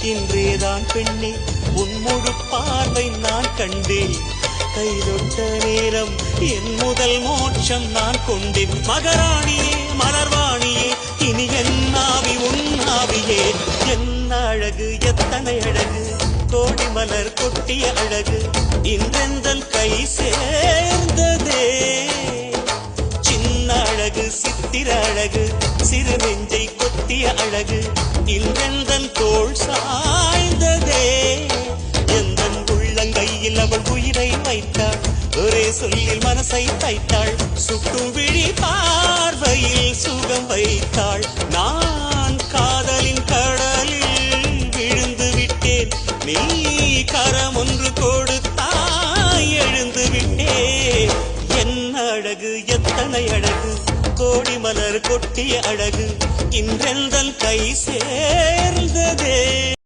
இன்றேதான் பெண்ணே உன் முழு பார்வை நான் கண்டேன். கைதொட்ட நேரம் என் முதல் மோட்சம் நான் கொண்டேன். மகராணியே மலர்வாணியே இனி என் ஆவி உன் ஆவியே. என்ன அழகு எத்தனை அழகு கோடி மலர் கொட்டிய அழகு இன்றெந்தன் கை சேர்ந்ததே. சின்ன அழகு சித்திர அழகு சிறு நெஞ்சை கொத்திய அழகு இன்றெந்தன் தோள் சாய்ந்ததே. எந்தன் உள்ளங்கையில் அவள் உயிரை வைத்தாள். ஒரே சொல்லில் மனசை தைத்தாள். சுட்டும் விழி பார்வையில் சுகம் வைத்தாள். நான் காதலின் கடலில் விழுந்து விட்டேன். நீ கரம் ஒன்று கொடுத்தாய் எழுந்து விட்டேன். என்ன அழகு எத்தனை அழகு கோடி மலர் கொட்டிய அழகு இன்றெந்தன் கை சேர்ந்ததே.